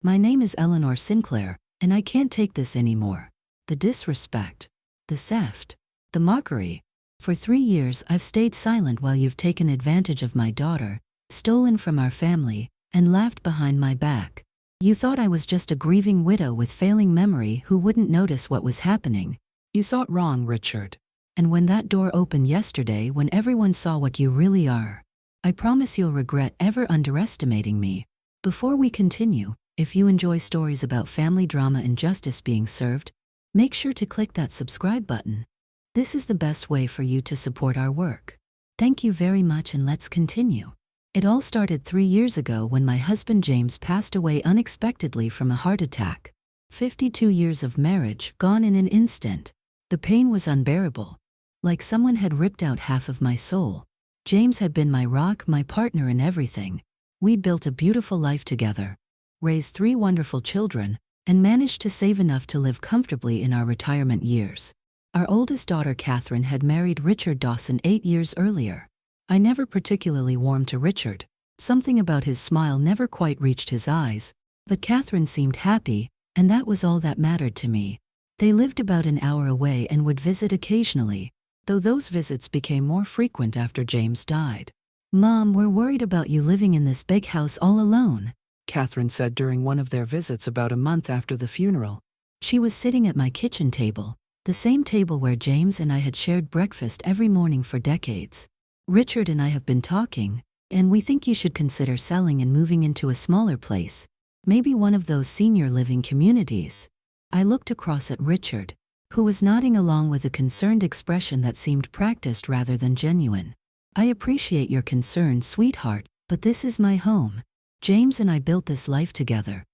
My name is Eleanor Sinclair, and I can't take this anymore. The disrespect, the theft, the mockery. For 3 years I've stayed silent while you've taken advantage of my daughter, stolen from our family, and laughed behind my back. You thought I was just a grieving widow with failing memory who wouldn't notice what was happening. You saw it wrong, Richard. And when that door opened yesterday, when everyone saw what you really are, I promise you'll regret ever underestimating me. Before we continue, if you enjoy stories about family drama and justice being served, make sure to click that subscribe button. This is the best way for you to support our work. Thank you very much, and let's continue. It all started 3 years ago when my husband James passed away unexpectedly from a heart attack. 52 years of marriage gone in an instant. The pain was unbearable. Like someone had ripped out half of my soul. James had been my rock, my partner in everything. We'd built a beautiful life together, raised 3 wonderful children, and managed to save enough to live comfortably in our retirement years. Our oldest daughter Catherine had married Richard Dawson 8 years earlier. I never particularly warmed to Richard. Something about his smile never quite reached his eyes, but Catherine seemed happy, and that was all that mattered to me. They lived about an hour away and would visit occasionally, though those visits became more frequent after James died. "Mom, we're worried about you living in this big house all alone," Catherine said during one of their visits about a month after the funeral. She was sitting at my kitchen table, the same table where James and I had shared breakfast every morning for decades. "Richard and I have been talking, and we think you should consider selling and moving into a smaller place, maybe one of those senior living communities." I looked across at Richard, who was nodding along with a concerned expression that seemed practiced rather than genuine. "I appreciate your concern, sweetheart, but this is my home. James and I built this life together,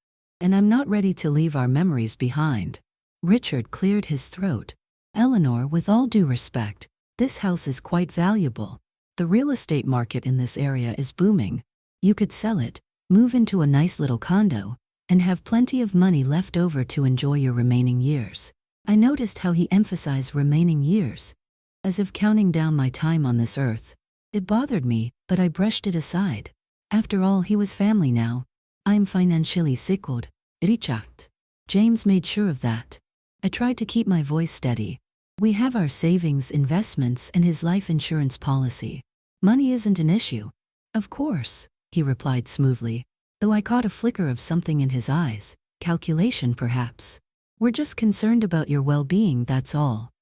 and I'm not ready to leave our memories behind." Richard cleared his throat. "Eleanor, with all due respect, this house is quite valuable. The real estate market in this area is booming. You could sell it, move into a nice little condo, and have plenty of money left over to enjoy your remaining years." I noticed how he emphasized remaining years, as if counting down my time on this earth. It bothered me, but I brushed it aside. After all, he was family now. I'm financially secured, Richard. James made sure of that. I tried to keep my voice steady. "We have our savings, investments, and his life insurance policy. Money isn't an issue." "Of course," he replied smoothly, though I caught a flicker of something in his eyes. Calculation, perhaps. "We're just concerned about your well-being, that's all."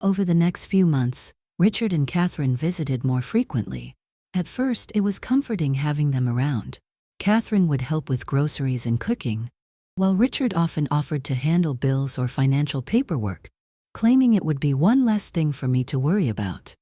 Over the next few months, Richard and Catherine visited more frequently. At first, it was comforting having them around. Catherine would help with groceries and cooking, while Richard often offered to handle bills or financial paperwork, claiming it would be one less thing for me to worry about.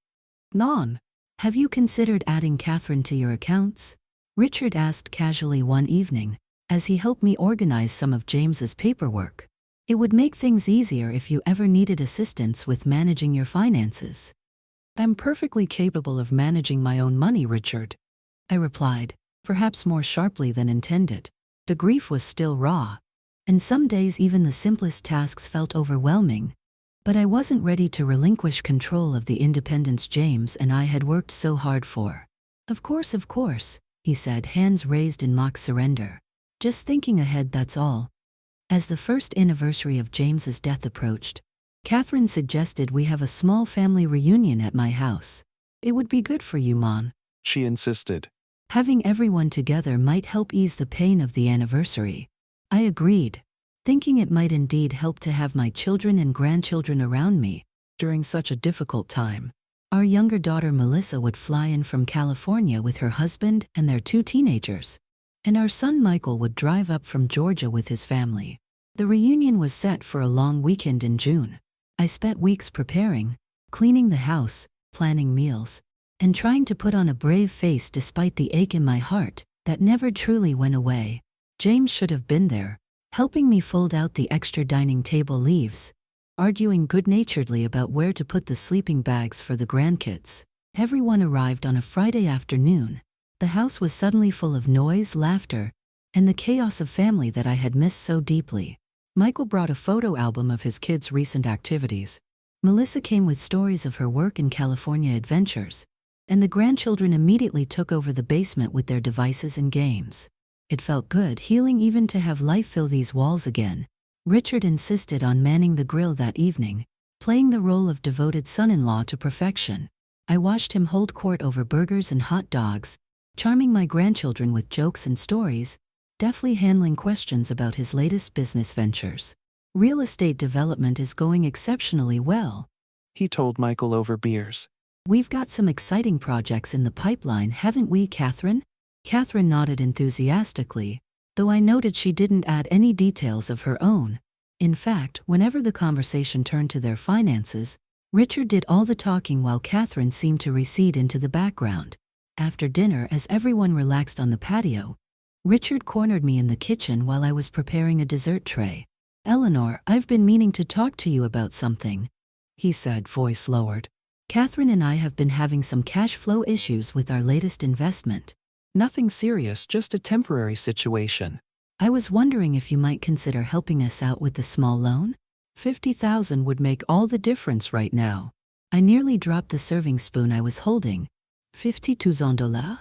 "Non, have you considered adding Catherine to your accounts?" Richard asked casually one evening, as he helped me organize some of James's paperwork. "It would make things easier if you ever needed assistance with managing your finances." "I'm perfectly capable of managing my own money, Richard," I replied, perhaps more sharply than intended. The grief was still raw, and some days even the simplest tasks felt overwhelming. But I wasn't ready to relinquish control of the independence James and I had worked so hard for. Of course," he said, hands raised in mock surrender. "Just thinking ahead, that's all." As the first anniversary of James's death approached, Catherine suggested we have a small family reunion at my house. "It would be good for you, Mon," she insisted. "Having everyone together might help ease the pain of the anniversary." I agreed, thinking it might indeed help to have my children and grandchildren around me during such a difficult time. Our younger daughter Melissa would fly in from California with her husband and their 2 teenagers, and our son Michael would drive up from Georgia with his family. The reunion was set for a long weekend in June. I spent weeks preparing, cleaning the house, planning meals, and trying to put on a brave face despite the ache in my heart that never truly went away. James should have been there, helping me fold out the extra dining table leaves, arguing good-naturedly about where to put the sleeping bags for the grandkids. Everyone arrived on a Friday afternoon. The house was suddenly full of noise, laughter, and the chaos of family that I had missed so deeply. Michael brought a photo album of his kids' recent activities. Melissa came with stories of her work and California adventures, and the grandchildren immediately took over the basement with their devices and games. It felt good, healing even to have life fill these walls again. Richard insisted on manning the grill that evening, playing the role of devoted son-in-law to perfection. I watched him hold court over burgers and hot dogs, charming my grandchildren with jokes and stories, deftly handling questions about his latest business ventures. Real estate development is going exceptionally well, he told Michael over beers. We've got some exciting projects in the pipeline, haven't we, Catherine? Catherine nodded enthusiastically, though I noted she didn't add any details of her own. In fact, whenever the conversation turned to their finances, Richard did all the talking while Catherine seemed to recede into the background. After dinner, as everyone relaxed on the patio, Richard cornered me in the kitchen while I was preparing a dessert tray. Eleanor, I've been meaning to talk to you about something, he said, voice lowered. Catherine and I have been having some cash flow issues with our latest investment. Nothing serious, just a temporary situation. I was wondering if you might consider helping us out with the small loan? 50,000 would make all the difference right now. I nearly dropped the serving spoon I was holding. $52,000?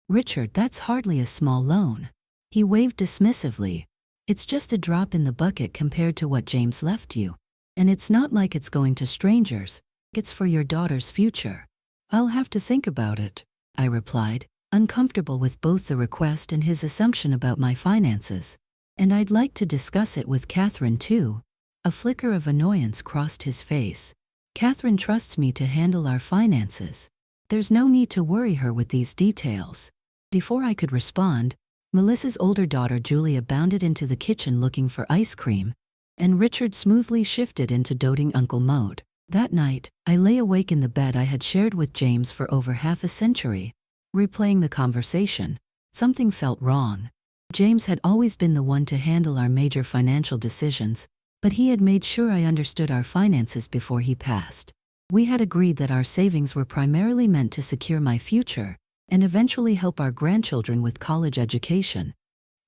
Richard, that's hardly a small loan. He waved dismissively. It's just a drop in the bucket compared to what James left you. And it's not like it's going to strangers. It's for your daughter's future. I'll have to think about it, I replied, uncomfortable with both the request and his assumption about my finances. And I'd like to discuss it with Catherine too. A flicker of annoyance crossed his face. Catherine trusts me to handle our finances. There's no need to worry her with these details. Before I could respond, Melissa's older daughter Julia bounded into the kitchen looking for ice cream, and Richard smoothly shifted into doting uncle mode. That night, I lay awake in the bed I had shared with James for over half a century. Replaying the conversation, something felt wrong. James had always been the one to handle our major financial decisions, but he had made sure I understood our finances before he passed. We had agreed that our savings were primarily meant to secure my future and eventually help our grandchildren with college education,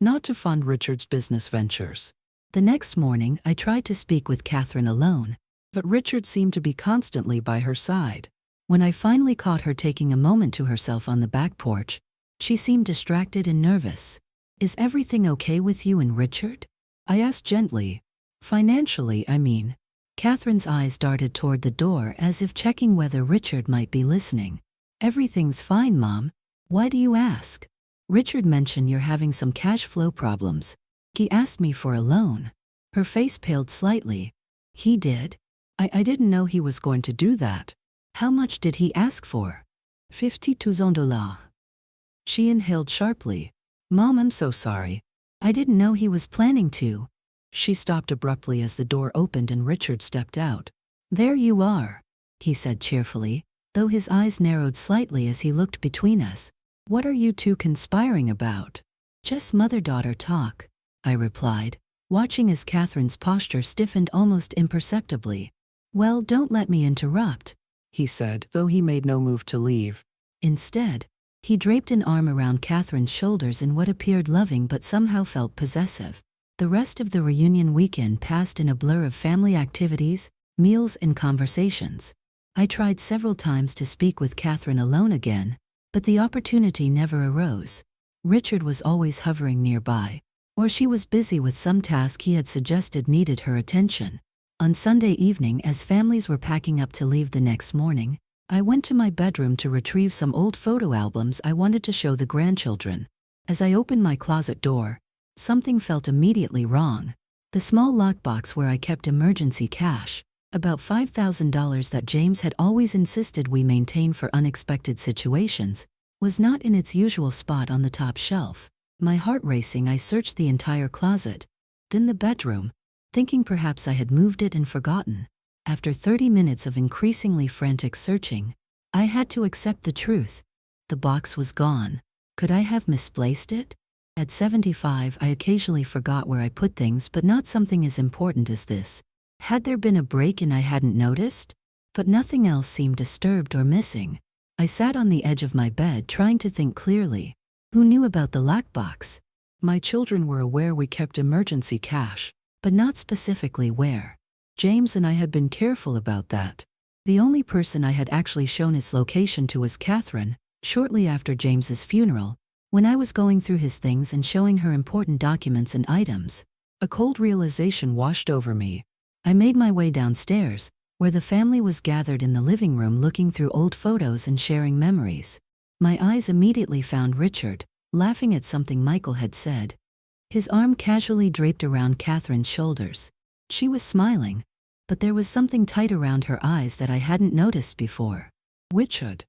not to fund Richard's business ventures. The next morning, I tried to speak with Catherine alone, but Richard seemed to be constantly by her side. When I finally caught her taking a moment to herself on the back porch, she seemed distracted and nervous. Is everything okay with you and Richard? I asked gently. Financially, I mean. Catherine's eyes darted toward the door as if checking whether Richard might be listening. Everything's fine, Mom. Why do you ask? Richard mentioned you're having some cash flow problems. He asked me for a loan. Her face paled slightly. He did? I didn't know he was going to do that. How much did he ask for? $52,000. She inhaled sharply. Mom, I'm so sorry. I didn't know he was planning to. She stopped abruptly as the door opened and Richard stepped out. There you are, he said cheerfully, though his eyes narrowed slightly as he looked between us. What are you two conspiring about? Just mother-daughter talk, I replied, watching as Catherine's posture stiffened almost imperceptibly. Well, don't let me interrupt, he said, though he made no move to leave. Instead, he draped an arm around Catherine's shoulders in what appeared loving but somehow felt possessive. The rest of the reunion weekend passed in a blur of family activities, meals, and conversations. I tried several times to speak with Catherine alone again, but the opportunity never arose. Richard was always hovering nearby, or she was busy with some task he had suggested needed her attention. On Sunday evening, as families were packing up to leave the next morning, I went to my bedroom to retrieve some old photo albums I wanted to show the grandchildren. As I opened my closet door, something felt immediately wrong. The small lockbox where I kept emergency cash, about $5,000 that James had always insisted we maintain for unexpected situations, was not in its usual spot on the top shelf. My heart racing, I searched the entire closet, then the bedroom, thinking perhaps I had moved it and forgotten. After 30 minutes of increasingly frantic searching, I had to accept the truth. The box was gone. Could I have misplaced it? At 75, I occasionally forgot where I put things, but not something as important as this. Had there been a break and I hadn't noticed? But nothing else seemed disturbed or missing. I sat on the edge of my bed trying to think clearly. Who knew about the lockbox? My children were aware we kept emergency cash, but not specifically where. James and I had been careful about that. The only person I had actually shown its location to was Catherine, shortly after James's funeral, When I was going through his things and showing her important documents and items, A cold realization washed over me. I made my way downstairs, where the family was gathered in the living room looking through old photos and sharing memories. My eyes immediately found Richard, laughing at something Michael had said. His arm casually draped around Catherine's shoulders. She was smiling, but there was something tight around her eyes that I hadn't noticed before. Richard,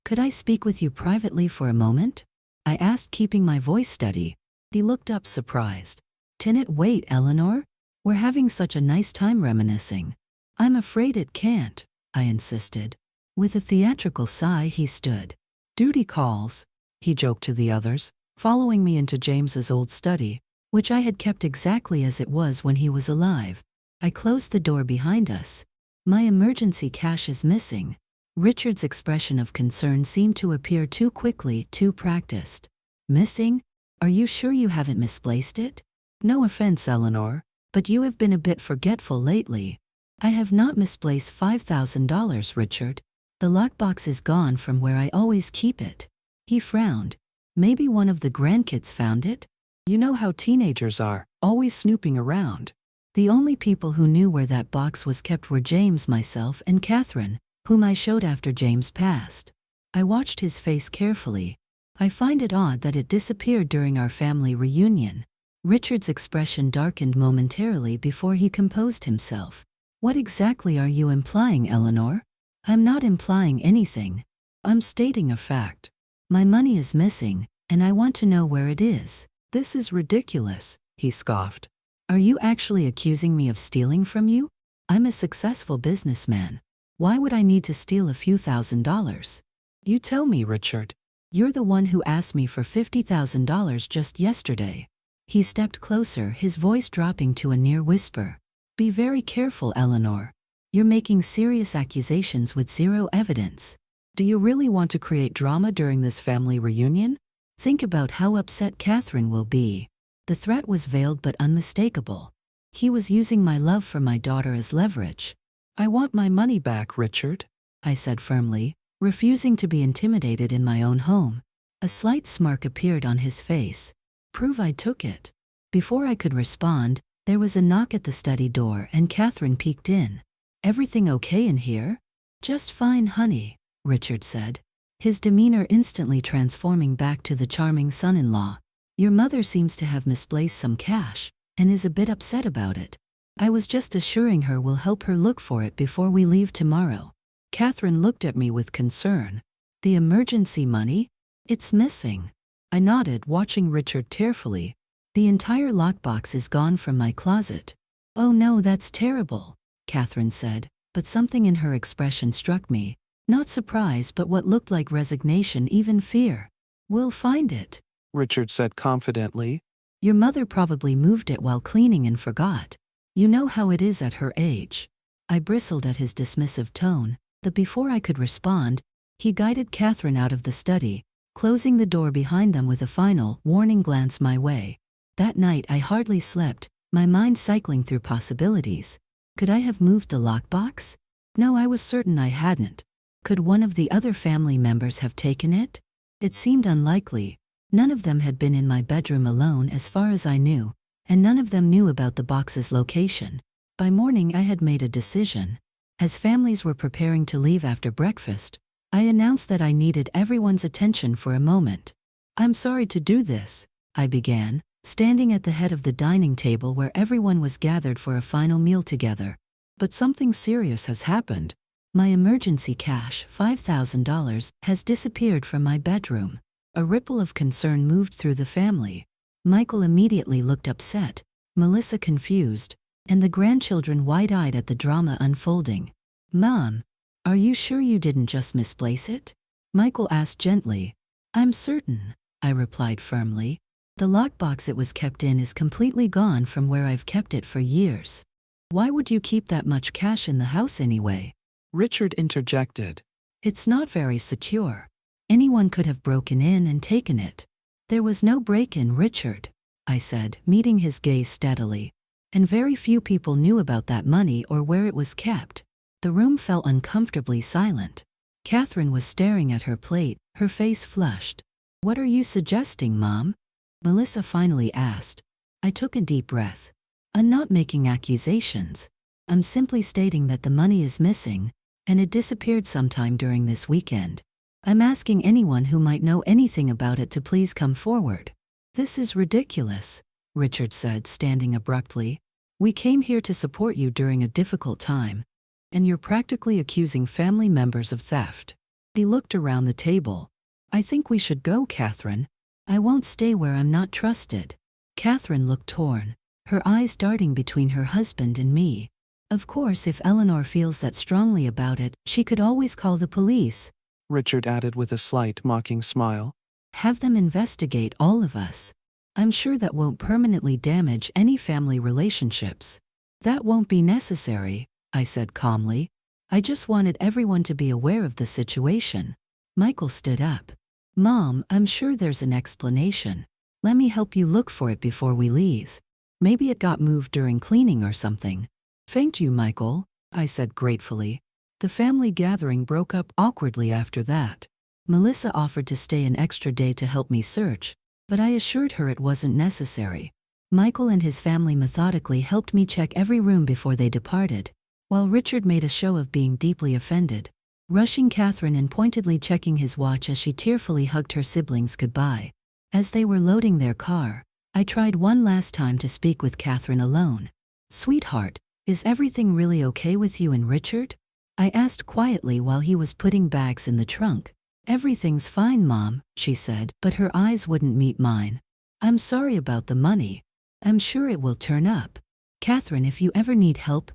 "Could I speak with you privately for a moment?" I asked, keeping my voice steady. he looked up surprised. "Can wait, Eleanor? We're having such a nice time reminiscing." I'm afraid it can't, I insisted. With a theatrical sigh, he stood. Duty calls, he joked to the others, following me into James's old study, which I had kept exactly as it was when he was alive. I closed the door behind us. "My emergency cash is missing." Richard's expression of concern seemed to appear too quickly, too practiced. "Missing? Are you sure you haven't misplaced it?" No offense, Eleanor, "But you have been a bit forgetful lately." "I have not misplaced $5,000, Richard. The lockbox is gone from where I always keep it." He frowned. "Maybe one of the grandkids found it?" You know how teenagers are, always snooping around. The only people who knew where that box was kept were James, myself, and Catherine, whom I showed after James passed. I watched his face carefully. "I find it odd that it disappeared during our family reunion." Richard's expression darkened momentarily before he composed himself. "What exactly are you implying, Eleanor?" "I'm not implying anything. I'm stating a fact. My money is missing, and I want to know where it is." This is ridiculous, he scoffed. "Are you actually accusing me of stealing from you? I'm a successful businessman. Why would I need to steal a few $1,000s? You tell me, Richard. You're the one who asked me for $50,000 just yesterday." He stepped closer, his voice dropping to a near whisper. "Be very careful, Eleanor. You're making serious accusations with zero evidence." Do you really want to create drama during this family reunion? "Think about how upset Catherine will be." The threat was veiled but unmistakable. He was using my love for my daughter as leverage. I want my money back, Richard, I said firmly, refusing to be intimidated in my own home. A slight smirk appeared on his face. Prove I took it. Before I could respond, there was a knock at the study door and Catherine peeked in. "Everything okay in here?" "Just fine, honey," Richard said, his demeanor instantly transforming back to the charming son-in-law. "Your mother seems to have misplaced some cash, and is a bit upset about it. I was just assuring her we'll help her look for it before we leave tomorrow." Catherine looked at me with concern. "The emergency money? It's missing." I nodded, watching Richard tearfully. "The entire lockbox is gone from my closet." "Oh no, that's terrible," Catherine said, but something in her expression struck me. Not surprise, but what looked like resignation, even fear. "We'll find it," Richard said confidently. "Your mother probably moved it while cleaning and forgot. You know how it is at her age." I bristled at his dismissive tone, but before I could respond, he guided Catherine out of the study, closing the door behind them with a final, warning glance my way. That night I hardly slept, my mind cycling through possibilities. Could I have moved the lockbox? No, I was certain I hadn't. Could one of the other family members have taken it? It seemed unlikely. None of them had been in my bedroom alone as far as I knew, and none of them knew about the box's location. By morning I had made a decision. As families were preparing to leave after breakfast, I announced that I needed everyone's attention for a moment. "I'm sorry to do this," I began, standing at the head of the dining table where everyone was gathered for a final meal together. "But something serious has happened." My emergency cash, $5,000, has disappeared from my bedroom. A ripple of concern moved through the family. Michael immediately looked upset, Melissa confused, and the grandchildren wide-eyed at the drama unfolding. "Mom, are you sure you didn't just misplace it?" Michael asked gently. "I'm certain," I replied firmly. "The lockbox it was kept in is completely gone from where I've kept it for years." "Why would you keep that much cash in the house anyway?" Richard interjected. "It's not very secure. Anyone could have broken in and taken it." "There was no break-in, Richard," I said, meeting his gaze steadily. "And very few people knew about that money or where it was kept." The room felt uncomfortably silent. Catherine was staring at her plate, her face flushed. What are you suggesting, Mom? Melissa finally asked. I took a deep breath. I'm not making accusations. I'm simply stating that the money is missing, and it disappeared sometime during this weekend. I'm asking anyone who might know anything about it to please come forward. This is ridiculous, Richard said, standing abruptly. We came here to support you during a difficult time, and you're practically accusing family members of theft. He looked around the table. I think we should go, Catherine. I won't stay where I'm not trusted. Catherine looked torn, her eyes darting between her husband and me. Of course, if Eleanor feels that strongly about it, she could always call the police, Richard added with a slight mocking smile. Have them investigate all of us. I'm sure that won't permanently damage any family relationships. That won't be necessary, I said calmly. I just wanted everyone to be aware of the situation. Michael stood up. Mom, I'm sure there's an explanation. Let me help you look for it before we leave. Maybe it got moved during cleaning or something. Thank you, Michael, I said gratefully. The family gathering broke up awkwardly after that. Melissa offered to stay an extra day to help me search, but I assured her it wasn't necessary. Michael and his family methodically helped me check every room before they departed, while Richard made a show of being deeply offended, rushing Catherine and pointedly checking his watch as she tearfully hugged her siblings goodbye. As they were loading their car, I tried one last time to speak with Catherine alone. Sweetheart, is everything really okay with you and Richard? I asked quietly while he was putting bags in the trunk. Everything's fine, Mom, she said, but her eyes wouldn't meet mine. I'm sorry about the money. I'm sure it will turn up. Catherine, if you ever need help,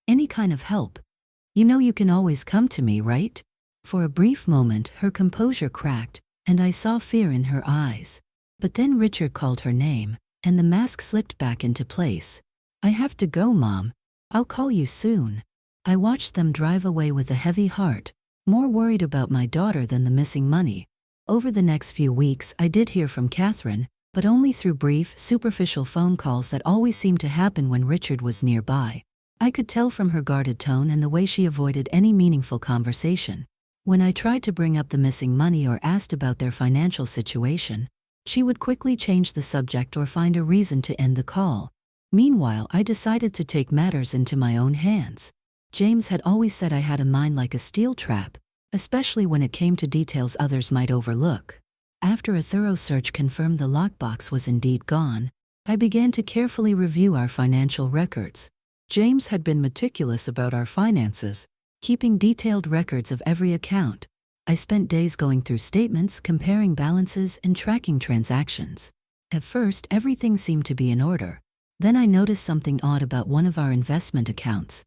any kind of help, you know you can always come to me, right? For a brief moment, her composure cracked, and I saw fear in her eyes. But then Richard called her name, and the mask slipped back into place. I have to go, Mom. I'll call you soon. I watched them drive away with a heavy heart, more worried about my daughter than the missing money. Over the next few weeks, I did hear from Catherine, but only through brief, superficial phone calls that always seemed to happen when Richard was nearby. I could tell from her guarded tone and the way she avoided any meaningful conversation. When I tried to bring up the missing money or asked about their financial situation, she would quickly change the subject or find a reason to end the call. Meanwhile, I decided to take matters into my own hands. James had always said I had a mind like a steel trap, especially when it came to details others might overlook. After a thorough search confirmed the lockbox was indeed gone, I began to carefully review our financial records. James had been meticulous about our finances, keeping detailed records of every account. I spent days going through statements, comparing balances, and tracking transactions. At first, everything seemed to be in order. Then I noticed something odd about one of our investment accounts.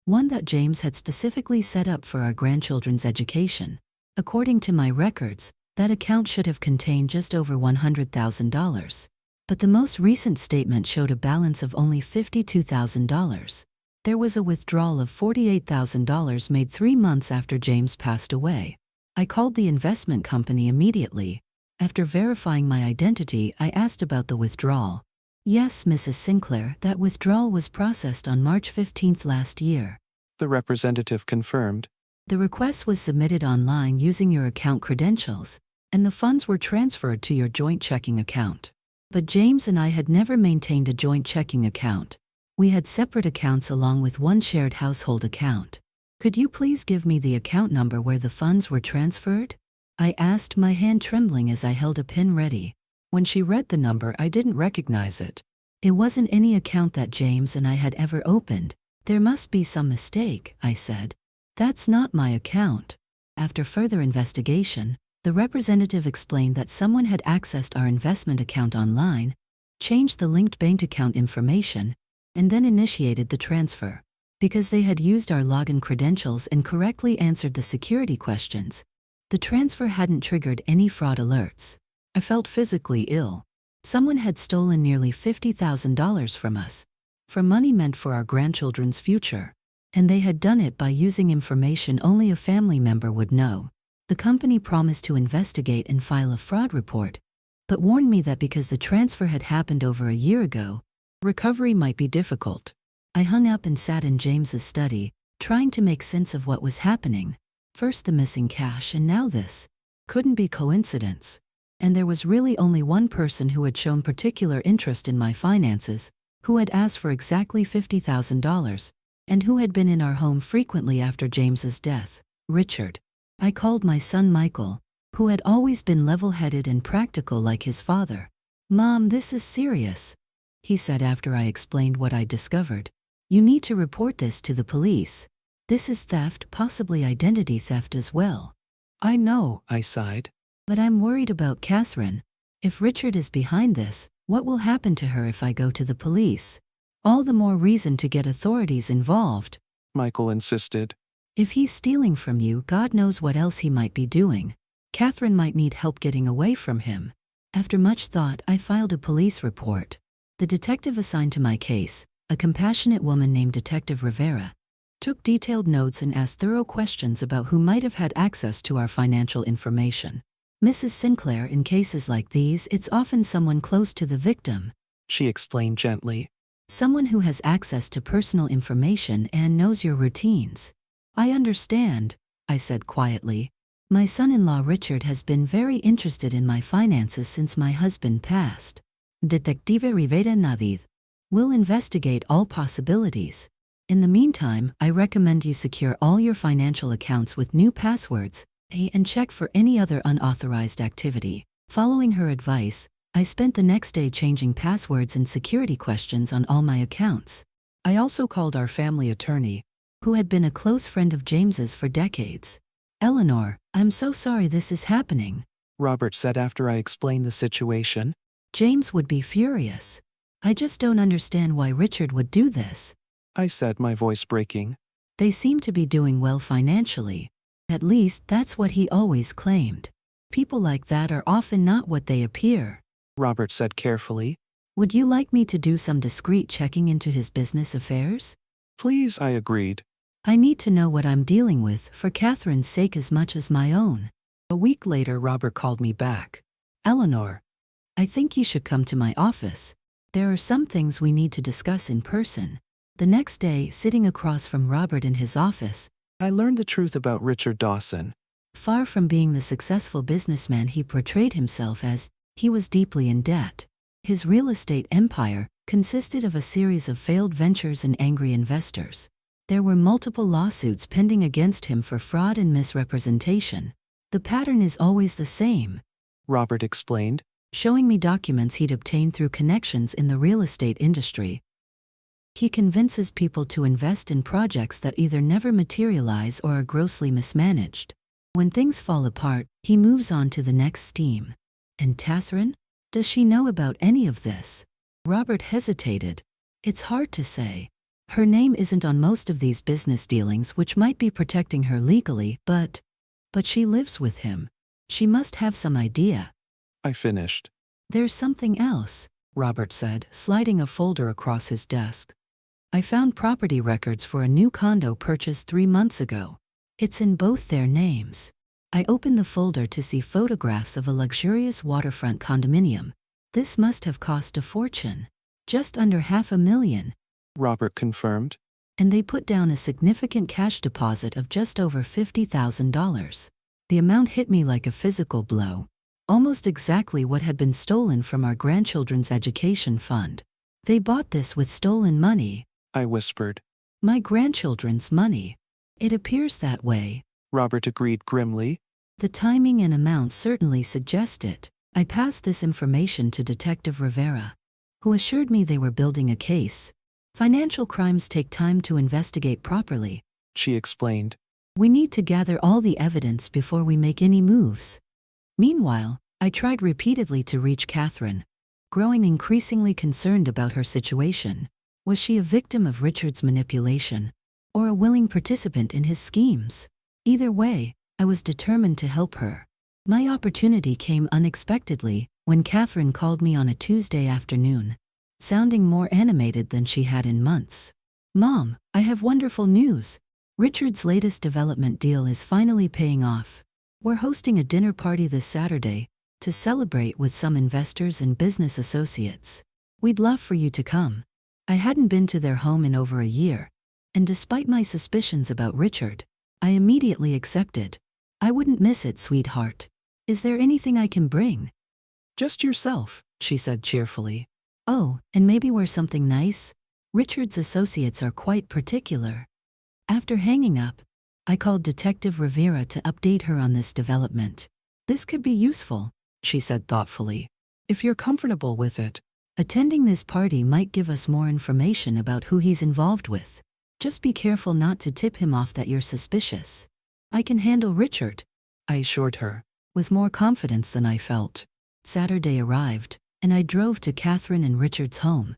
One that James had specifically set up for our grandchildren's education. According to my records, that account should have contained just over $100,000. But the most recent statement showed a balance of only $52,000. There was a withdrawal of $48,000 made 3 months after James passed away. I called the investment company immediately. After verifying my identity, I asked about the withdrawal. Yes, Mrs. Sinclair, that withdrawal was processed on March 15th last year. The representative confirmed. The request was submitted online using your account credentials, and the funds were transferred to your joint checking account. But James and I had never maintained a joint checking account. We had separate accounts along with one shared household account. Could you please give me the account number where the funds were transferred? I asked, my hand trembling as I held a pen ready. When she read the number, I didn't recognize it. It wasn't any account that James and I had ever opened. There must be some mistake, I said. That's not my account. After further investigation, the representative explained that someone had accessed our investment account online, changed the linked bank account information, and then initiated the transfer. Because they had used our login credentials and correctly answered the security questions, the transfer hadn't triggered any fraud alerts. I felt physically ill. Someone had stolen nearly $50,000 from us, for money meant for our grandchildren's future, and they had done it by using information only a family member would know. The company promised to investigate and file a fraud report, but warned me that because the transfer had happened over a year ago, recovery might be difficult. I hung up and sat in James's study, trying to make sense of what was happening. First the missing cash and now this. Couldn't be coincidence. And there was really only one person who had shown particular interest in my finances, who had asked for exactly $50,000, and who had been in our home frequently after James's death, Richard. I called my son Michael, who had always been level-headed and practical like his father. "Mom, this is serious," he said after I explained what I'd discovered. "You need to report this to the police. This is theft, possibly identity theft as well." "I know," I sighed. "But I'm worried about Catherine. If Richard is behind this, what will happen to her if I go to the police? All the more reason to get authorities involved," Michael insisted. "If he's stealing from you, God knows what else he might be doing. Catherine might need help getting away from him." After much thought, I filed a police report. The detective assigned to my case, a compassionate woman named Detective Rivera, took detailed notes and asked thorough questions about who might have had access to our financial information. "Mrs. Sinclair, in cases like these, it's often someone close to the victim," she explained gently. "Someone who has access to personal information and knows your routines." "I understand," I said quietly. "My son-in-law Richard has been very interested in my finances since my husband passed." Detective Rivera nodded. "We'll investigate all possibilities. In the meantime, I recommend you secure all your financial accounts with new passwords, and check for any other unauthorized activity." Following her advice, I spent the next day changing passwords and security questions on all my accounts. I also called our family attorney, who had been a close friend of James's for decades. "Eleanor, I'm so sorry this is happening," Robert said after I explained the situation. "James would be furious. I just don't understand why Richard would do this." I said, my voice breaking. "They seem to be doing well financially. At least, that's what he always claimed. People like that are often not what they appear," Robert said carefully. "Would you like me to do some discreet checking into his business affairs?" "Please," I agreed. "I need to know what I'm dealing with for Catherine's sake as much as my own." A week later, Robert called me back. "Eleanor, I think you should come to my office. There are some things we need to discuss in person." The next day, sitting across from Robert in his office, I learned the truth about Richard Dawson. Far from being the successful businessman he portrayed himself as, he was deeply in debt. His real estate empire consisted of a series of failed ventures and angry investors. There were multiple lawsuits pending against him for fraud and misrepresentation. "The pattern is always the same," Robert explained. showing me documents he'd obtained through connections in the real estate industry. He convinces people to invest in projects that either never materialize or are grossly mismanaged. When things fall apart, he moves on to the next scheme. "And Catherine? Does she know about any of this?" Robert hesitated. "It's hard to say. Her name isn't on most of these business dealings, which might be protecting her legally, but she lives with him. She must have some idea." I finished. "There's something else," Robert said, sliding a folder across his desk. "I found property records for a new condo purchased 3 months ago. It's in both their names." I opened the folder to see photographs of a luxurious waterfront condominium. "This must have cost a fortune. Just under $500,000. Robert confirmed. And they put down a significant cash deposit of just over $50,000. The amount hit me like a physical blow. Almost exactly what had been stolen from our grandchildren's education fund. "They bought this with stolen money," I whispered. "My grandchildren's money. It appears that way." Robert agreed grimly. "The timing and amount certainly suggest it." I passed this information to Detective Rivera, who assured me they were building a case. "Financial crimes take time to investigate properly," she explained. "We need to gather all the evidence before we make any moves." Meanwhile, I tried repeatedly to reach Catherine, growing increasingly concerned about her situation. Was she a victim of Richard's manipulation, or a willing participant in his schemes? Either way, I was determined to help her. My opportunity came unexpectedly when Catherine called me on a Tuesday afternoon, sounding more animated than she had in months. "Mom, I have wonderful news. Richard's latest development deal is finally paying off. We're hosting a dinner party this Saturday to celebrate with some investors and business associates. We'd love for you to come." I hadn't been to their home in over a year, and despite my suspicions about Richard, I immediately accepted. "I wouldn't miss it, sweetheart. Is there anything I can bring?" Just yourself, she said cheerfully. Oh, and maybe wear something nice? Richard's associates are quite particular. After hanging up, I called Detective Rivera to update her on this development. This could be useful, she said thoughtfully. If you're comfortable with it. Attending this party might give us more information about who he's involved with. Just be careful not to tip him off that you're suspicious. I can handle Richard, I assured her, with more confidence than I felt. Saturday arrived, and I drove to Catherine and Richard's home.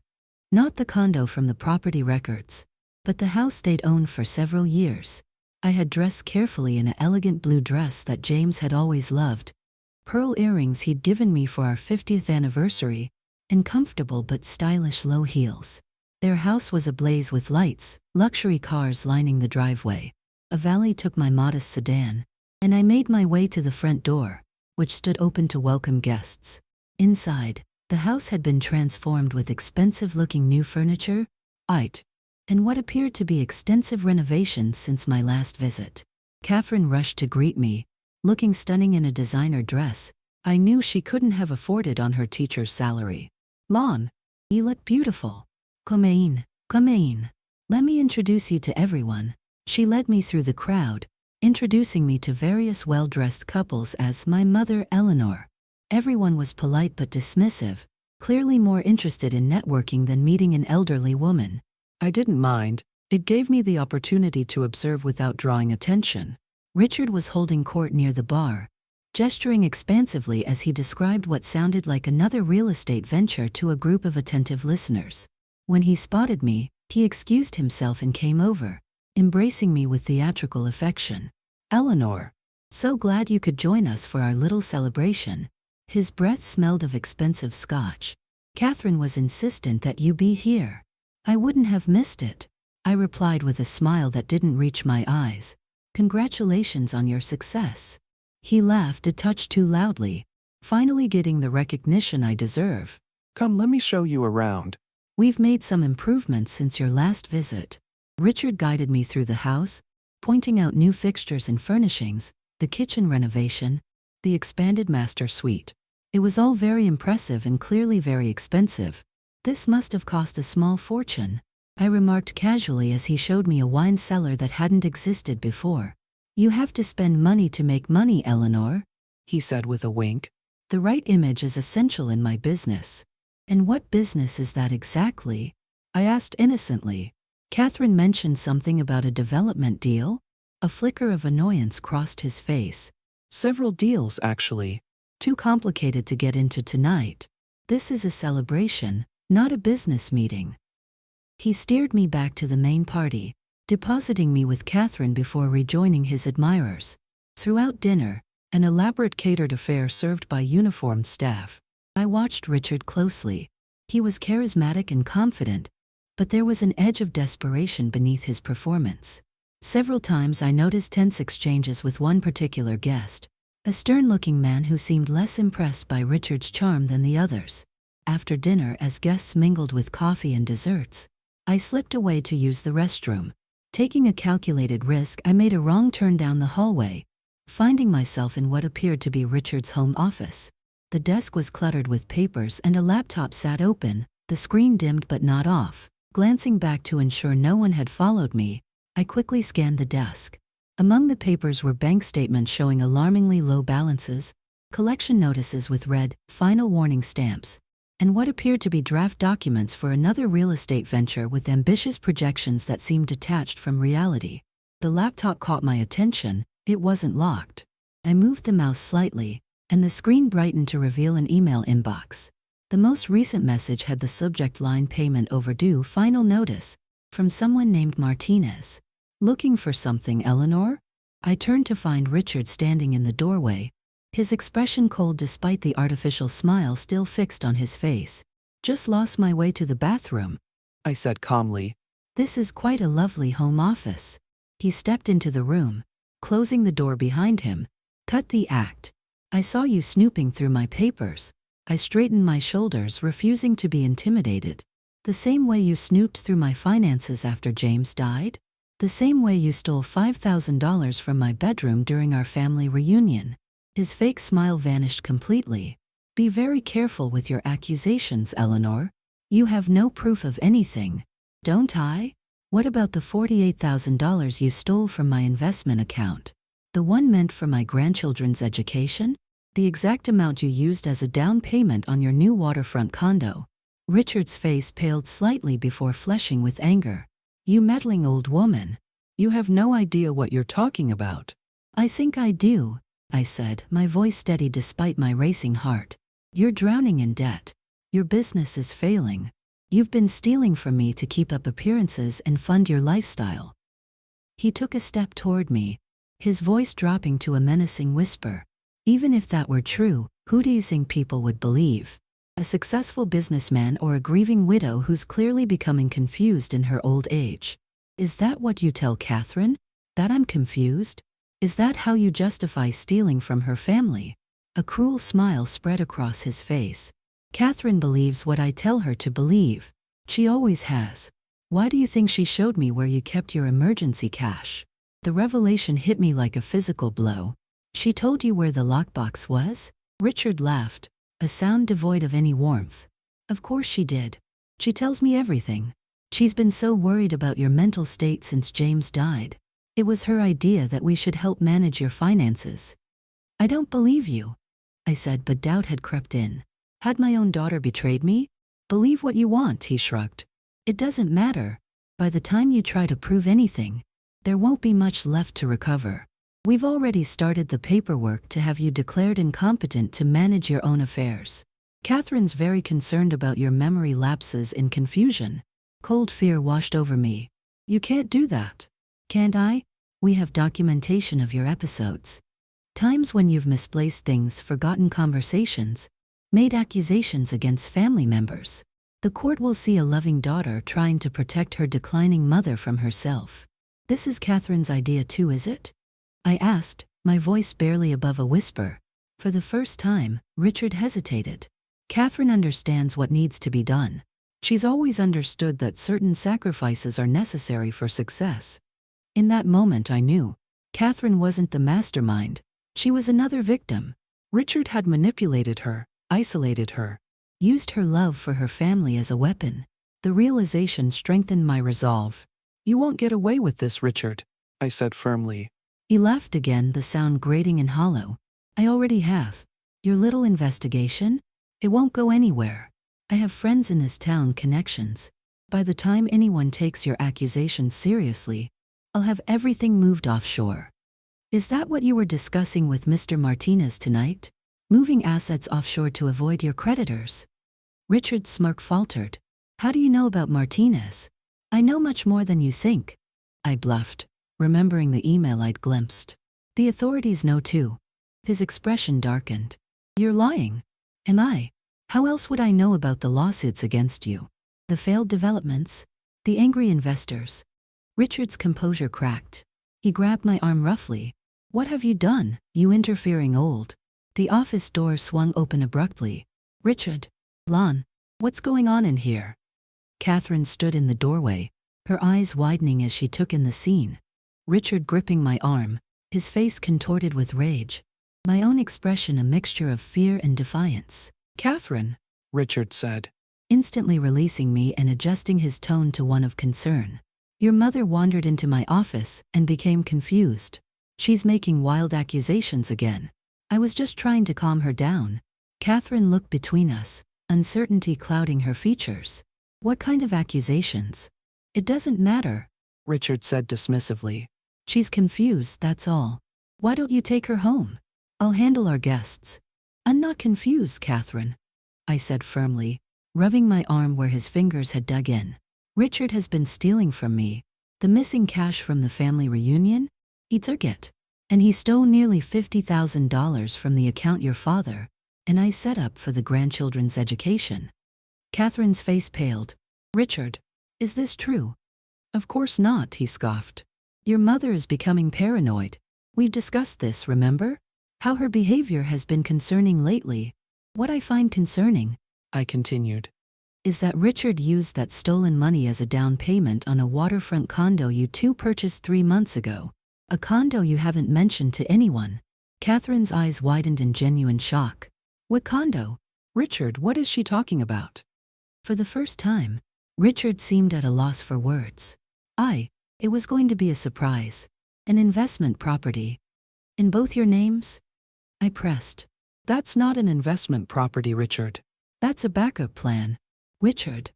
Not the condo from the property records, but the house they'd owned for several years. I had dressed carefully in an elegant blue dress that James had always loved, pearl earrings he'd given me for our 50th anniversary, and comfortable but stylish low heels. Their house was ablaze with lights, luxury cars lining the driveway. A valet took my modest sedan, and I made my way to the front door, which stood open to welcome guests. Inside, the house had been transformed with expensive-looking new furniture, and what appeared to be extensive renovations since my last visit. Catherine rushed to greet me, looking stunning in a designer dress I knew she couldn't have afforded on her teacher's salary. Lon, you look beautiful. Come in, come in. Let me introduce you to everyone. She led me through the crowd, introducing me to various well-dressed couples as my mother Eleanor. Everyone was polite but dismissive, clearly more interested in networking than meeting an elderly woman. I didn't mind. It gave me the opportunity to observe without drawing attention. Richard was holding court near the bar, gesturing expansively as he described what sounded like another real estate venture to a group of attentive listeners. When he spotted me, he excused himself and came over, embracing me with theatrical affection. Eleanor, so glad you could join us for our little celebration. His breath smelled of expensive scotch. Catherine was insistent that you be here. I wouldn't have missed it, I replied with a smile that didn't reach my eyes. Congratulations on your success. He laughed a touch too loudly, finally getting the recognition I deserve. Come, let me show you around. We've made some improvements since your last visit. Richard guided me through the house, pointing out new fixtures and furnishings, the kitchen renovation, the expanded master suite. It was all very impressive and clearly very expensive. This must have cost a small fortune, I remarked casually as he showed me a wine cellar that hadn't existed before. You have to spend money to make money, Eleanor, he said with a wink. The right image is essential in my business. And what business is that exactly? I asked innocently. Catherine mentioned something about a development deal. A flicker of annoyance crossed his face. Several deals, actually. Too complicated to get into tonight. This is a celebration, not a business meeting. He steered me back to the main party, depositing me with Catherine before rejoining his admirers. Throughout dinner, an elaborate catered affair served by uniformed staff, I watched Richard closely. He was charismatic and confident, but there was an edge of desperation beneath his performance. Several times I noticed tense exchanges with one particular guest, a stern-looking man who seemed less impressed by Richard's charm than the others. After dinner, as guests mingled with coffee and desserts, I slipped away to use the restroom. Taking a calculated risk, I made a wrong turn down the hallway, finding myself in what appeared to be Richard's home office. The desk was cluttered with papers and a laptop sat open, the screen dimmed but not off. Glancing back to ensure no one had followed me, I quickly scanned the desk. Among the papers were bank statements showing alarmingly low balances, collection notices with red, final warning stamps, and what appeared to be draft documents for another real estate venture with ambitious projections that seemed detached from reality. The laptop caught my attention. It wasn't locked. I moved the mouse slightly, and the screen brightened to reveal an email inbox. The most recent message had the subject line "Payment overdue, final notice," from someone named Martinez. Looking for something, Eleanor? I turned to find Richard standing in the doorway, his expression cold despite the artificial smile still fixed on his face. Just lost my way to the bathroom, I said calmly. This is quite a lovely home office. He stepped into the room, closing the door behind him. Cut the act. I saw you snooping through my papers. I straightened my shoulders, refusing to be intimidated. The same way you snooped through my finances after James died? The same way you stole $5,000 from my bedroom during our family reunion. His fake smile vanished completely. Be very careful with your accusations, Eleanor. You have no proof of anything, don't I? What about the $48,000 you stole from my investment account? The one meant for my grandchildren's education? The exact amount you used as a down payment on your new waterfront condo. Richard's face paled slightly before flushing with anger. You meddling old woman. You have no idea what you're talking about. I think I do, I said, my voice steady despite my racing heart. You're drowning in debt. Your business is failing. You've been stealing from me to keep up appearances and fund your lifestyle. He took a step toward me, his voice dropping to a menacing whisper. Even if that were true, who do you think people would believe? A successful businessman or a grieving widow who's clearly becoming confused in her old age? Is that what you tell Catherine? That I'm confused? Is that how you justify stealing from her family? A cruel smile spread across his face. Catherine believes what I tell her to believe. She always has. Why do you think she showed me where you kept your emergency cash? The revelation hit me like a physical blow. She told you where the lockbox was? Richard laughed, a sound devoid of any warmth. Of course she did. She tells me everything. She's been so worried about your mental state since James died. It was her idea that we should help manage your finances. I don't believe you, I said, but doubt had crept in. Had my own daughter betrayed me? Believe what you want, he shrugged. It doesn't matter. By the time you try to prove anything, there won't be much left to recover. We've already started the paperwork to have you declared incompetent to manage your own affairs. Catherine's very concerned about your memory lapses in confusion. Cold fear washed over me. You can't do that. Can't I? We have documentation of your episodes. Times when you've misplaced things, forgotten conversations, made accusations against family members. The court will see a loving daughter trying to protect her declining mother from herself. This is Catherine's idea too, is it? I asked, my voice barely above a whisper. For the first time, Richard hesitated. Catherine understands what needs to be done. She's always understood that certain sacrifices are necessary for success. In that moment I knew. Catherine wasn't the mastermind. She was another victim. Richard had manipulated her, isolated her, used her love for her family as a weapon. The realization strengthened my resolve. You won't get away with this, Richard, I said firmly. He laughed again, the sound grating and hollow. I already have. Your little investigation? It won't go anywhere. I have friends in this town, connections. By the time anyone takes your accusations seriously, I'll have everything moved offshore. Is that what you were discussing with Mr. Martinez tonight? Moving assets offshore to avoid your creditors? Richard's smirk faltered. How do you know about Martinez? I know much more than you think. I bluffed, remembering the email I'd glimpsed. The authorities know too. His expression darkened. You're lying. Am I? How else would I know about the lawsuits against you? The failed developments? The angry investors? Richard's composure cracked. He grabbed my arm roughly. What have you done, you interfering old? The office door swung open abruptly. Richard. Lon. What's going on in here? Catherine stood in the doorway, her eyes widening as she took in the scene. Richard gripping my arm, his face contorted with rage. My own expression a mixture of fear and defiance. Catherine, Richard said, instantly releasing me and adjusting his tone to one of concern. Your mother wandered into my office and became confused. She's making wild accusations again. I was just trying to calm her down. Catherine looked between us, uncertainty clouding her features. What kind of accusations? It doesn't matter, Richard said dismissively. She's confused, that's all. Why don't you take her home? I'll handle our guests. I'm not confused, Catherine, I said firmly, rubbing my arm where his fingers had dug in. Richard has been stealing from me. The missing cash from the family reunion? He took it. And he stole nearly $50,000 from the account your father and I set up for the grandchildren's education. Catherine's face paled. Richard, is this true? Of course not, he scoffed. Your mother is becoming paranoid. We've discussed this, remember? How her behavior has been concerning lately. What I find concerning, I continued, is that Richard used that stolen money as a down payment on a waterfront condo you two purchased 3 months ago. A condo you haven't mentioned to anyone. Catherine's eyes widened in genuine shock. What condo? Richard, what is she talking about? For the first time, Richard seemed at a loss for words. It was going to be a surprise. An investment property. In both your names? I pressed. That's not an investment property, Richard. That's a backup plan. Richard.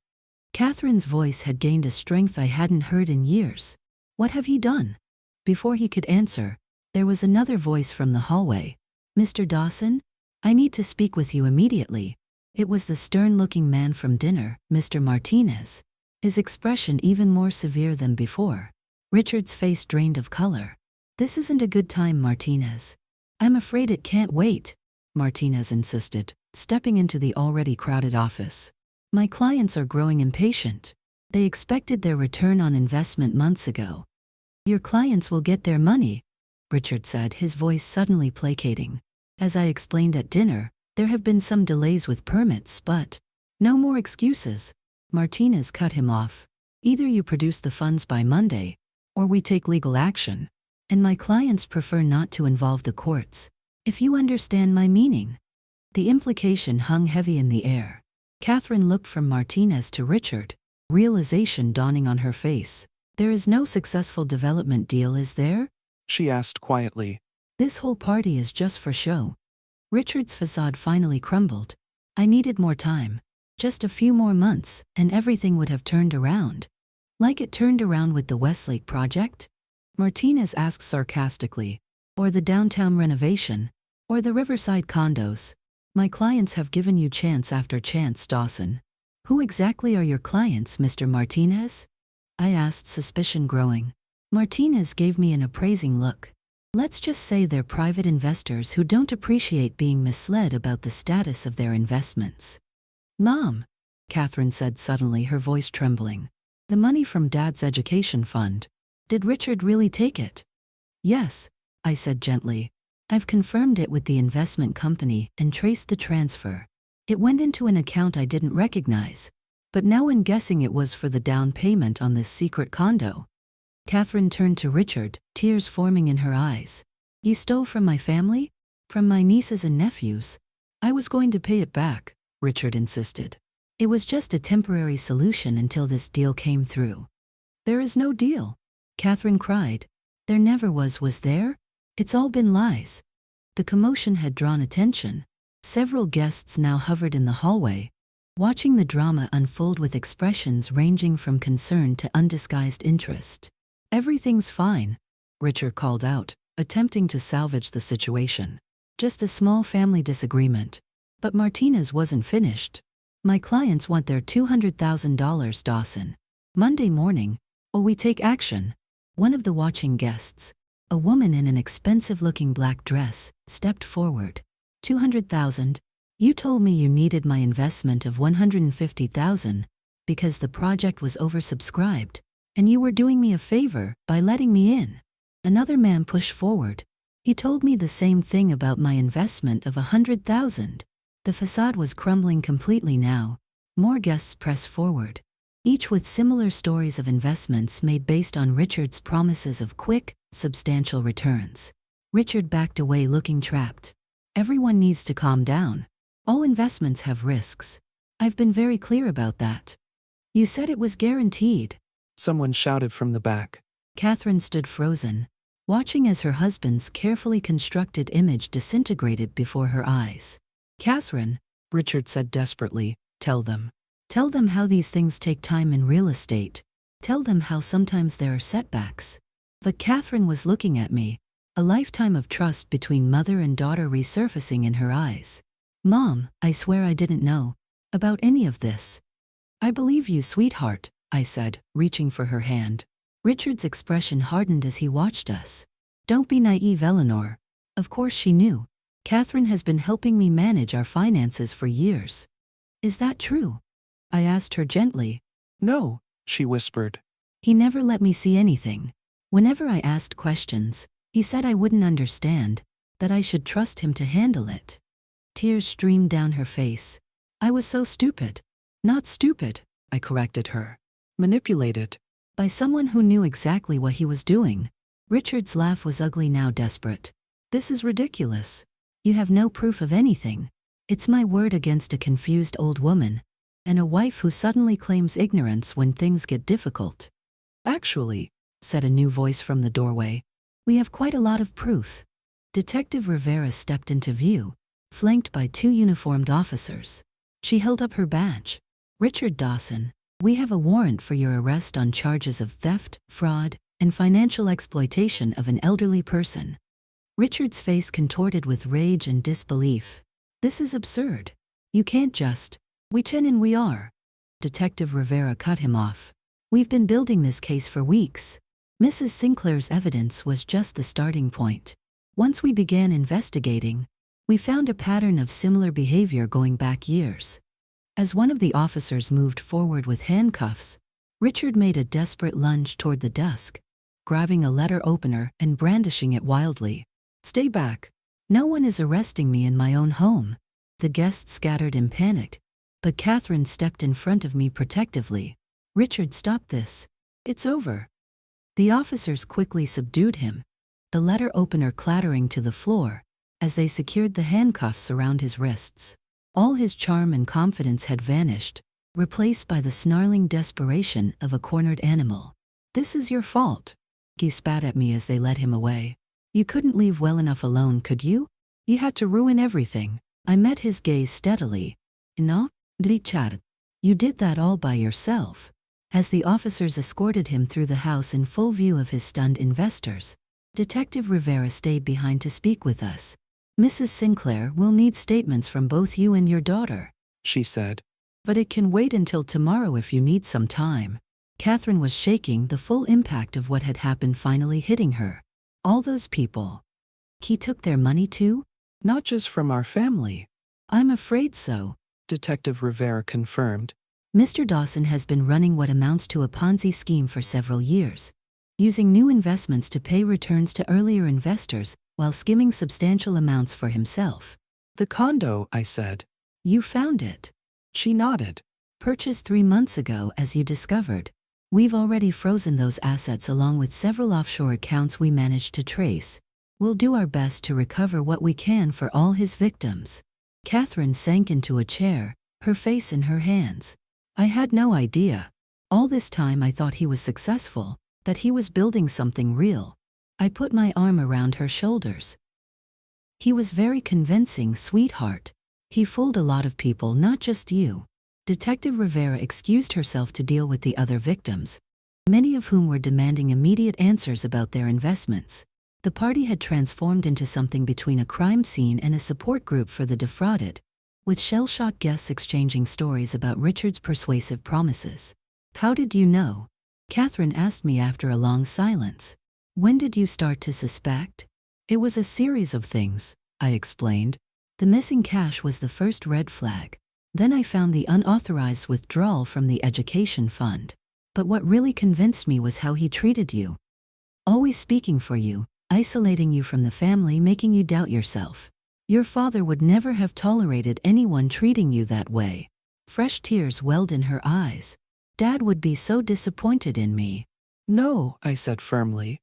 Catherine's voice had gained a strength I hadn't heard in years. What have you done? Before he could answer, there was another voice from the hallway. Mr. Dawson? I need to speak with you immediately. It was the stern-looking man from dinner, Mr. Martinez. His expression even more severe than before. Richard's face drained of color. This isn't a good time, Martinez. I'm afraid it can't wait, Martinez insisted, stepping into the already crowded office. My clients are growing impatient. They expected their return on investment months ago. Your clients will get their money, Richard said, his voice suddenly placating. As I explained at dinner, there have been some delays with permits, but no more excuses. Martinez cut him off. Either you produce the funds by Monday, or we take legal action. And my clients prefer not to involve the courts. If you understand my meaning. The implication hung heavy in the air. Catherine looked from Martinez to Richard, realization dawning on her face. There is no successful development deal, is there? She asked quietly. This whole party is just for show. Richard's facade finally crumbled. I needed more time. Just a few more months, and everything would have turned around. Like it turned around with the Westlake project? Martinez asked sarcastically. Or the downtown renovation? Or the riverside condos? My clients have given you chance after chance, Dawson. Who exactly are your clients, Mr. Martinez? I asked, suspicion growing. Martinez gave me an appraising look. Let's just say they're private investors who don't appreciate being misled about the status of their investments. Mom, Catherine said suddenly, her voice trembling. The money from Dad's education fund. Did Richard really take it? Yes, I said gently. I've confirmed it with the investment company and traced the transfer. It went into an account I didn't recognize. But now I'm guessing it was for the down payment on this secret condo. Catherine turned to Richard, tears forming in her eyes. You stole from my family? From my nieces and nephews? I was going to pay it back, Richard insisted. It was just a temporary solution until this deal came through. There is no deal, Catherine cried. There never was there? It's all been lies. The commotion had drawn attention. Several guests now hovered in the hallway, watching the drama unfold with expressions ranging from concern to undisguised interest. Everything's fine, Richard called out, attempting to salvage the situation. Just a small family disagreement. But Martinez wasn't finished. My clients want their $200,000, Dawson. Monday morning, or we take action. One of the watching guests, a woman in an expensive-looking black dress, stepped forward. $200,000? You told me you needed my investment of $150,000 because the project was oversubscribed, and you were doing me a favor by letting me in. Another man pushed forward. He told me the same thing about my investment of $100,000. The facade was crumbling completely now. More guests pressed forward, each with similar stories of investments made based on Richard's promises of quick, substantial returns. Richard backed away, looking trapped. Everyone needs to calm down. All investments have risks. I've been very clear about that. You said it was guaranteed. Someone shouted from the back. Catherine stood frozen, watching as her husband's carefully constructed image disintegrated before her eyes. Catherine, Richard said desperately, tell them. Tell them how these things take time in real estate. Tell them how sometimes there are setbacks. But Catherine was looking at me, a lifetime of trust between mother and daughter resurfacing in her eyes. Mom, I swear I didn't know about any of this. I believe you, sweetheart, I said, reaching for her hand. Richard's expression hardened as he watched us. Don't be naive, Eleanor. Of course she knew. Catherine has been helping me manage our finances for years. Is that true? I asked her gently. No, she whispered. He never let me see anything. Whenever I asked questions, he said I wouldn't understand, that I should trust him to handle it. Tears streamed down her face. I was so stupid. Not stupid, I corrected her. Manipulated. By someone who knew exactly what he was doing. Richard's laugh was ugly, now desperate. This is ridiculous. You have no proof of anything. It's my word against a confused old woman, and a wife who suddenly claims ignorance when things get difficult. Actually, said a new voice from the doorway, we have quite a lot of proof. Detective Rivera stepped into view, flanked by 2 uniformed officers. She held up her badge. Richard Dawson, we have a warrant for your arrest on charges of theft, fraud, and financial exploitation of an elderly person. Richard's face contorted with rage and disbelief. This is absurd. You can't just. We can and we are. Detective Rivera cut him off. We've been building this case for weeks. Mrs. Sinclair's evidence was just the starting point. Once we began investigating, we found a pattern of similar behavior going back years. As one of the officers moved forward with handcuffs, Richard made a desperate lunge toward the desk, grabbing a letter opener and brandishing it wildly. Stay back. No one is arresting me in my own home. The guests scattered in panic, but Catherine stepped in front of me protectively. Richard, stop this. It's over. The officers quickly subdued him, the letter opener clattering to the floor as they secured the handcuffs around his wrists. All his charm and confidence had vanished, replaced by the snarling desperation of a cornered animal. This is your fault. He spat at me as they led him away. You couldn't leave well enough alone, could you? You had to ruin everything. I met his gaze steadily. No, Richard. You did that all by yourself. As the officers escorted him through the house in full view of his stunned investors, Detective Rivera stayed behind to speak with us. Mrs. Sinclair will need statements from both you and your daughter, she said. But it can wait until tomorrow if you need some time. Catherine was shaking, the full impact of what had happened finally hitting her. All those people. He took their money too? Not just from our family. I'm afraid so, Detective Rivera confirmed. Mr. Dawson has been running what amounts to a Ponzi scheme for several years, using new investments to pay returns to earlier investors while skimming substantial amounts for himself. The condo, I said. You found it. She nodded. Purchased 3 months ago, as you discovered. We've already frozen those assets along with several offshore accounts we managed to trace. We'll do our best to recover what we can for all his victims. Catherine sank into a chair, her face in her hands. I had no idea. All this time I thought he was successful, that he was building something real. I put my arm around her shoulders. He was very convincing, sweetheart. He fooled a lot of people, not just you. Detective Rivera excused herself to deal with the other victims, many of whom were demanding immediate answers about their investments. The party had transformed into something between a crime scene and a support group for the defrauded, with shell-shocked guests exchanging stories about Richard's persuasive promises. How did you know? Catherine asked me after a long silence. When did you start to suspect? It was a series of things, I explained. The missing cash was the first red flag. Then I found the unauthorized withdrawal from the education fund. But what really convinced me was how he treated you. Always speaking for you, isolating you from the family, making you doubt yourself. Your father would never have tolerated anyone treating you that way. Fresh tears welled in her eyes. Dad would be so disappointed in me. No, I said firmly.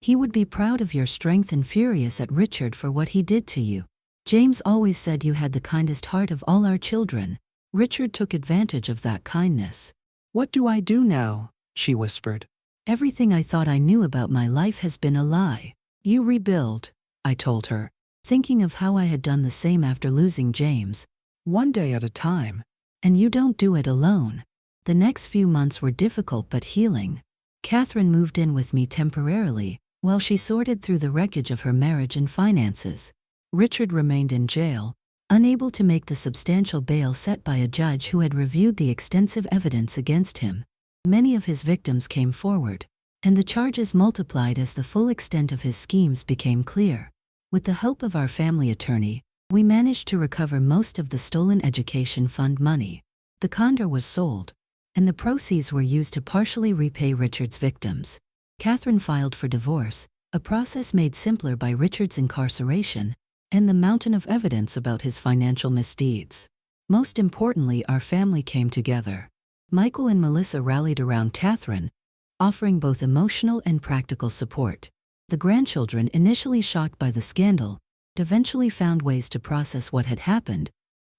He would be proud of your strength and furious at Richard for what he did to you. James always said you had the kindest heart of all our children. Richard took advantage of that kindness. What do I do now? She whispered. Everything I thought I knew about my life has been a lie. You rebuild, I told her, thinking of how I had done the same after losing James. One day at a time. And you don't do it alone. The next few months were difficult but healing. Catherine moved in with me temporarily, while she sorted through the wreckage of her marriage and finances. Richard remained in jail, unable to make the substantial bail set by a judge who had reviewed the extensive evidence against him. Many of his victims came forward, and the charges multiplied as the full extent of his schemes became clear. With the help of our family attorney, we managed to recover most of the stolen education fund money. The condo was sold, and the proceeds were used to partially repay Richard's victims. Catherine filed for divorce, a process made simpler by Richard's incarceration and the mountain of evidence about his financial misdeeds. Most importantly, our family came together. Michael and Melissa rallied around Catherine, offering both emotional and practical support. The grandchildren, initially shocked by the scandal, eventually found ways to process what had happened,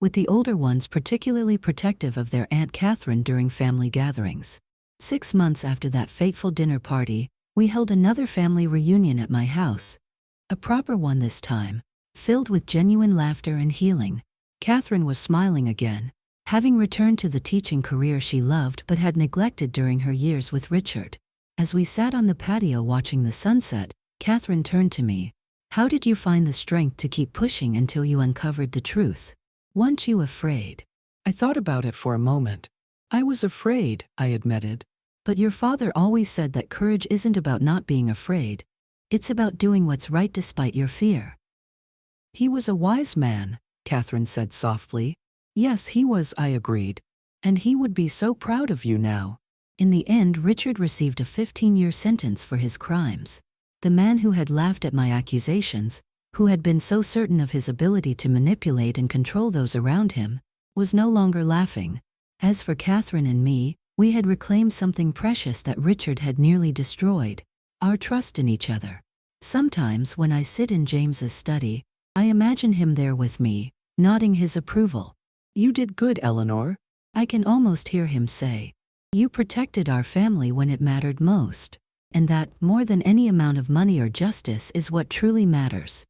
with the older ones particularly protective of their Aunt Catherine during family gatherings. 6 months after that fateful dinner party, we held another family reunion at my house, a proper one this time, filled with genuine laughter and healing. Catherine was smiling again, having returned to the teaching career she loved but had neglected during her years with Richard. As we sat on the patio watching the sunset, Catherine turned to me. How did you find the strength to keep pushing until you uncovered the truth? Weren't you afraid? I thought about it for a moment. I was afraid, I admitted. But your father always said that courage isn't about not being afraid. It's about doing what's right despite your fear. He was a wise man, Catherine said softly. Yes, he was, I agreed. And he would be so proud of you now. In the end, Richard received a 15-year sentence for his crimes. The man who had laughed at my accusations, who had been so certain of his ability to manipulate and control those around him, was no longer laughing. As for Catherine and me, we had reclaimed something precious that Richard had nearly destroyed: our trust in each other. Sometimes when I sit in James's study, I imagine him there with me, nodding his approval. You did good, Eleanor. I can almost hear him say, you protected our family when it mattered most. And that, more than any amount of money or justice, is what truly matters.